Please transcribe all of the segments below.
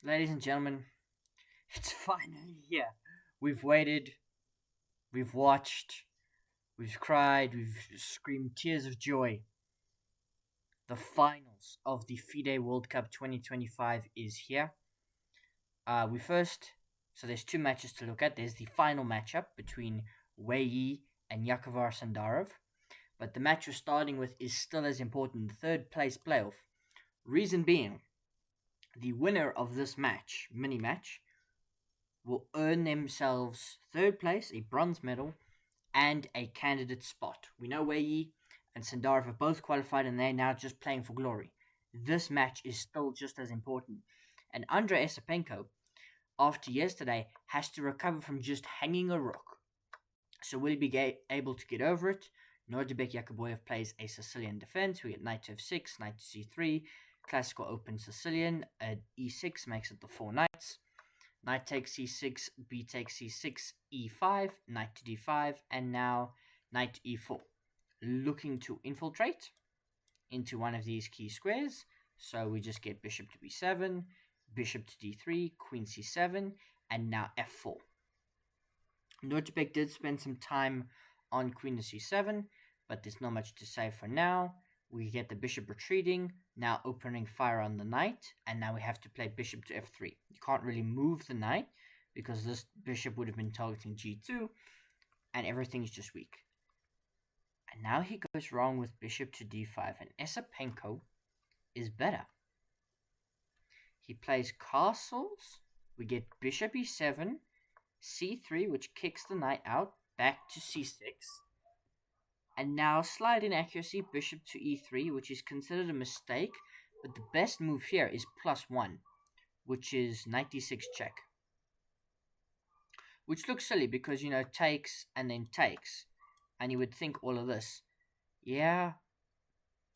Ladies and gentlemen, it's finally here. We've waited, we've watched, we've cried, we've screamed tears of joy. The finals of the FIDE World Cup 2025 is here. We first, so there's two matches to look at. There's the final matchup between Wei Yi and Yakubboev Sindarov. But the match we're starting with is still as important, the third place playoff. Reason being, the winner of this match, mini match, will earn themselves third place, a bronze medal, and a candidate spot. We know Wei Yi and Sindarov have both qualified and they're now just playing for glory. This match is still just as important. And Andrey Esipenko, after yesterday, has to recover from just hanging a rook. So will he be able to get over it? Nodirbek Yakubboev plays a Sicilian defense. We get knight to f6, knight to c3, classical open Sicilian. E6 makes it the four knights. Knight takes c6, b takes c6, e5, knight to d5, and now knight to e4. Looking to infiltrate into one of these key squares. So we just get bishop to b7, bishop to d3, queen c7, and now f4. Nodirbek did spend some time on queen to c7, but there's not much to say for now. We get the bishop retreating, now opening fire on the knight, and now we have to play bishop to f3. You can't really move the knight, because this bishop would have been targeting g2, and everything is just weak. And now he goes wrong with bishop to d5, and Esipenko is better. He plays castles, we get bishop e7, c3, which kicks the knight out, back to c6, and now slight inaccuracy, bishop to e3, which is considered a mistake, but the best move here is +1, which is knight d6 check. Which looks silly because, takes and then takes, and you would think all of this. Yeah,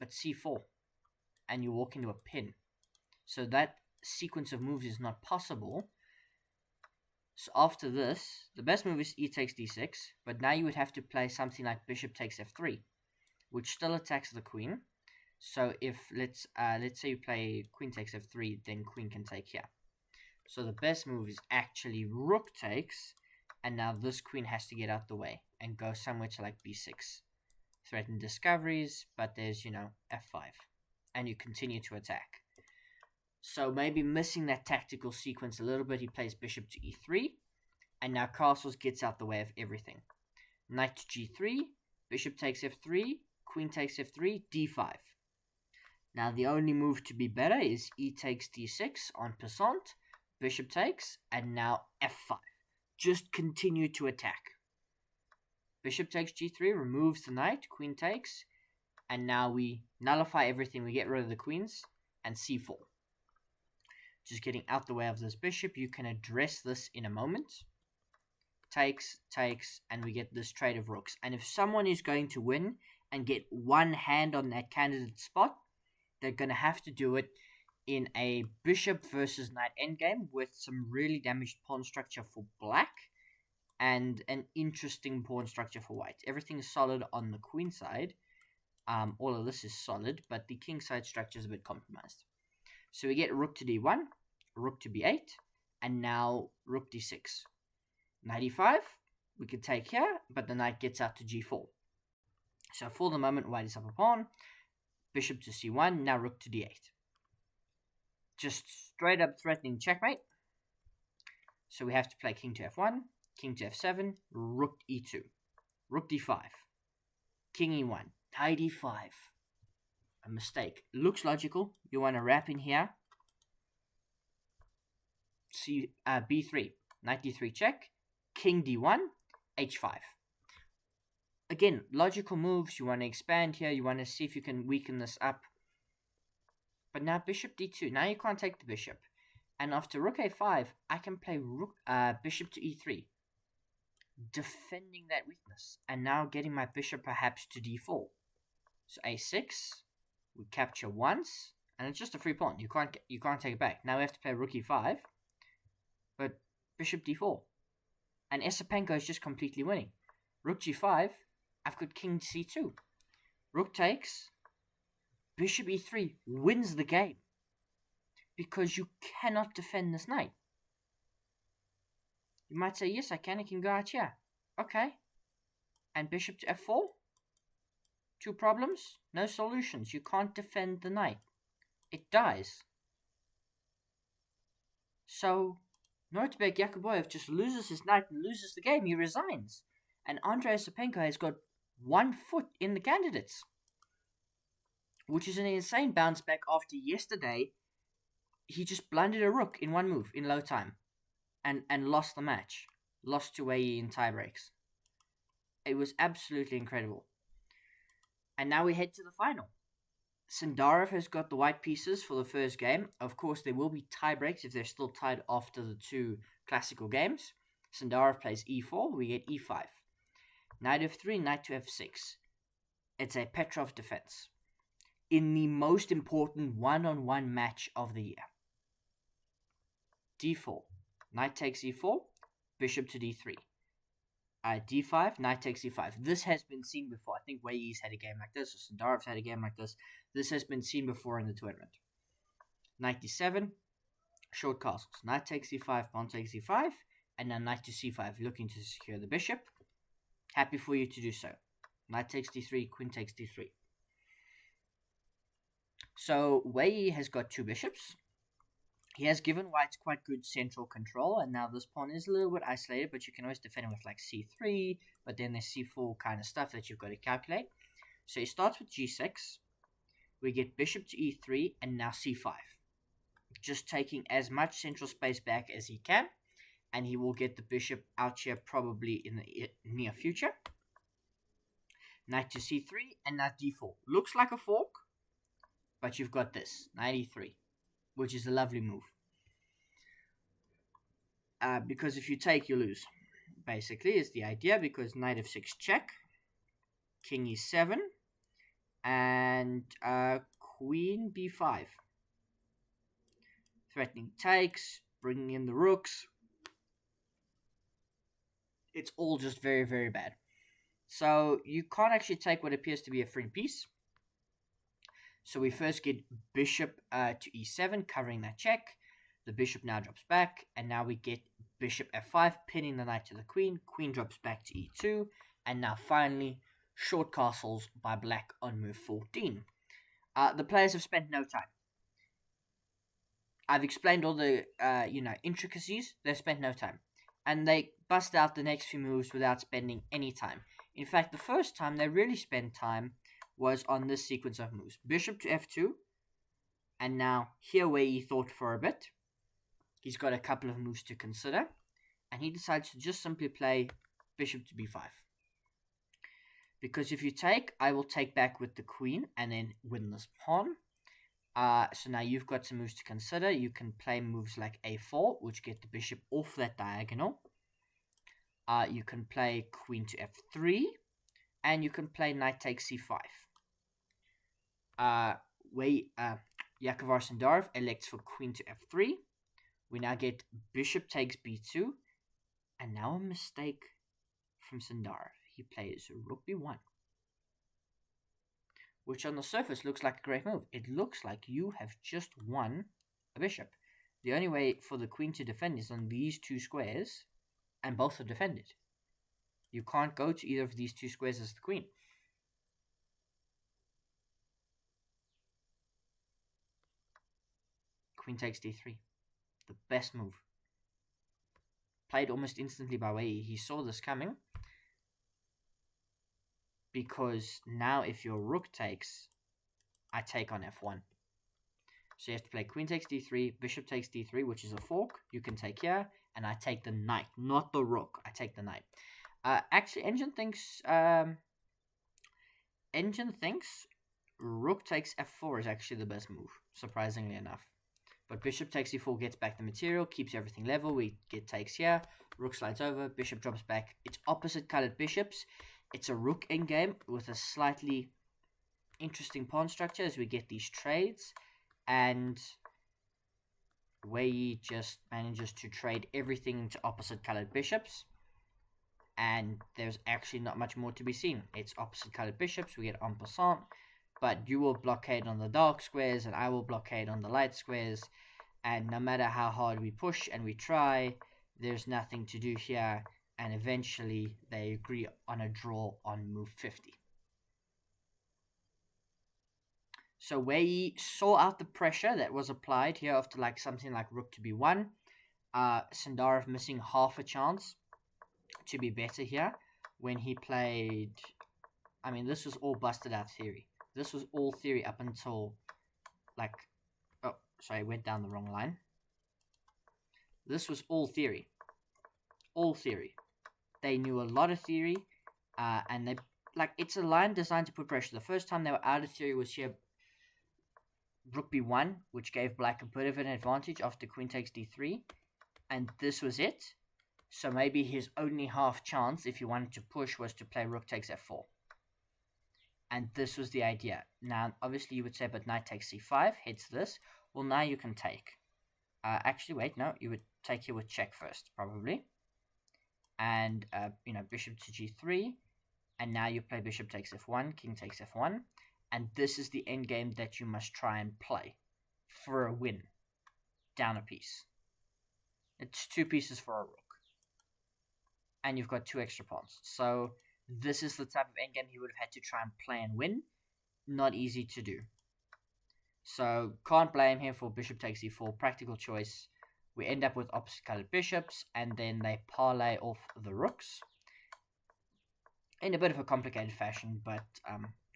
but c4, and you walk into a pin. So that sequence of moves is not possible. So after this, the best move is e takes d6, but now you would have to play something like bishop takes f3, which still attacks the queen. So if let's say you play queen takes f3, then queen can take here. So the best move is actually rook takes, and now this queen has to get out the way and go somewhere to like b6. Threaten discoveries, but there's f5, and you continue to attack. So maybe missing that tactical sequence a little bit, he plays bishop to e3, and now castles gets out the way of everything. Knight to g3, bishop takes f3, queen takes f3, d5. Now the only move to be better is e takes d6 on passant, bishop takes, and now f5. Just continue to attack. Bishop takes g3, removes the knight, queen takes, and now we nullify everything, we get rid of the queens, and c4. Just getting out the way of this bishop. You can address this in a moment. Takes, and we get this trade of rooks. And if someone is going to win and get one hand on that candidate spot, they're going to have to do it in a bishop versus knight endgame with some really damaged pawn structure for black and an interesting pawn structure for white. Everything is solid on the queen side. All of this is solid, but the king side structure is a bit compromised. So we get rook to d1, rook to b8, and now rook d6. Knight e5, we could take here, but the knight gets out to g4. So for the moment, white is up a pawn. Bishop to c1, now rook to d8. Just straight up threatening checkmate. So we have to play king to f1, king to f7, rook e2, rook d5, king e1, knight e5. A mistake. Looks logical. You want to wrap in here. b3, knight d3 check, king d1, h5. Again, logical moves. You want to expand here. You want to see if you can weaken this up. But now bishop d2. Now you can't take the bishop. And after rook a5, I can play bishop to e3. Defending that weakness. And now getting my bishop perhaps to d4. So a6. We capture once, and it's just a free pawn. You can't take it back. Now we have to play rook e5, but bishop d4. And Esipenko is just completely winning. Rook g5, I've got king c2. Rook takes, bishop e3 wins the game. because you cannot defend this knight. You might say, yes, I can go out here. Okay. And bishop to f4. 2 problems, no solutions. You can't defend the knight. It dies. So, Nodirbek Yakubboev just loses his knight and loses the game. He resigns. And Andrey Esipenko has got 1 foot in the candidates, which is an insane bounce back after yesterday. He just blundered a rook in 1 move in low time and lost the match. Lost to Wei Yi in tiebreaks. It was absolutely incredible. And now we head to the final. Sindarov has got the white pieces for the first game. Of course, there will be tie breaks if they're still tied after the 2 classical games. Sindarov plays e4, we get e5. Knight f3, knight to f6. It's a Petrov defense in the most important one-on-one match of the year. d4, knight takes e4, bishop to d3. d5, knight takes e5. This has been seen before. I think Wei Yi's had a game like this, or Sindarov's had a game like this. This has been seen before in the tournament. Knight d7, short castles. Knight takes e5, pawn takes e5, and now knight to c5, looking to secure the bishop. Happy for you to do so. Knight takes d3, queen takes d3. So Wei Yi has got 2 bishops. He has given whites quite good central control, and now this pawn is a little bit isolated, but you can always defend him with like c3, but then there's c4 kind of stuff that you've got to calculate. So he starts with g6. We get bishop to e3, and now c5. Just taking as much central space back as he can, and he will get the bishop out here probably in the near future. Knight to c3, and now d4. Looks like a fork, but you've got this, knight e3. Which is a lovely move. Because if you take, you lose. Basically, is the idea, because knight f6 check, king e7, and queen b5. Threatening takes, bringing in the rooks. It's all just very, very bad. So you can't actually take what appears to be a free piece. So we first get bishop to e7, covering that check. The bishop now drops back, and now we get bishop f5, pinning the knight to the queen. Queen drops back to e2, and now finally, short castles by black on move 14. The players have spent no time. I've explained all the intricacies. They've spent no time, and they bust out the next few moves without spending any time. In fact, the first time they really spent time was on this sequence of moves. Bishop to f2, and now here Wei Yi thought for a bit. He's got a couple of moves to consider, and he decides to just simply play bishop to b5. Because if you take, I will take back with the queen and then win this pawn. So now you've got some moves to consider. You can play moves like a4, which get the bishop off that diagonal. You can play queen to f3, and you can play knight takes c5. Yavor Sindarov elects for queen to f3. We now get bishop takes b2, and now a mistake from Sindarov. He plays rook b1, which on the surface looks like a great move. It looks like you have just won a bishop. The only way for the queen to defend is on these 2 squares, and both are defended. You can't go to either of these 2 squares as the queen. Queen takes d3. The best move. Played almost instantly by Wei Yi. He saw this coming. Because now if your rook takes, I take on f1. So you have to play queen takes d3, bishop takes d3, which is a fork. You can take here, and I take the knight, not the rook. I take the knight. Actually, Engine thinks rook takes f4 is actually the best move, surprisingly enough. But bishop takes e4 gets back the material, keeps everything level. We get takes here, rook slides over, bishop drops back. It's opposite colored bishops. It's a rook endgame with a slightly interesting pawn structure as we get these trades. And Wei Yi just manages to trade everything into opposite colored bishops. And there's actually not much more to be seen. It's opposite colored bishops. We get en passant. But you will blockade on the dark squares, and I will blockade on the light squares. And no matter how hard we push and we try, there's nothing to do here. And eventually they agree on a draw on move 50. So Wei Yi saw out the pressure that was applied here after like something like rook to b1. Sindarov missing half a chance to be better here when he played. I mean, this was all busted out theory. This was all theory up until like, oh, sorry, went down the wrong line. This was all theory. All theory. They knew a lot of theory, and they like it's a line designed to put pressure. The first time they were out of theory was here, rook b1, which gave black a bit of an advantage after queen takes d3, and this was it. So maybe his only half chance, if he wanted to push, was to play rook takes f4. And this was the idea. Now, obviously, you would say, but knight takes c5, hits this. Well, now you can take. Actually, wait, no, you would take here with check first, probably. And, bishop to g3. And now you play bishop takes f1, king takes f1. And this is the endgame that you must try and play for a win. Down a piece. It's 2 pieces for a rook. And you've got 2 extra pawns. So this is the type of endgame he would have had to try and play and win. Not easy to do. So can't blame him for bishop takes e4. Practical choice. We end up with opposite colored bishops. And then they parlay off the rooks. In a bit of a complicated fashion. But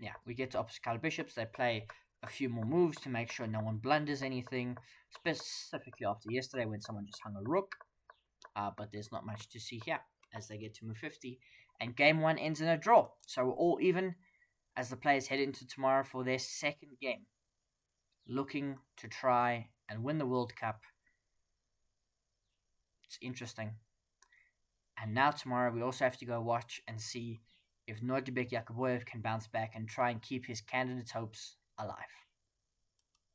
yeah, we get to opposite colored bishops. They play a few more moves to make sure no one blunders anything. Specifically after yesterday when someone just hung a rook. But there's not much to see here as they get to move 50. And game 1 ends in a draw. So we're all even as the players head into tomorrow for their second game. Looking to try and win the World Cup. It's interesting. And now tomorrow we also have to go watch and see if Nodirbek Yakubboev can bounce back and try and keep his candidate's hopes alive.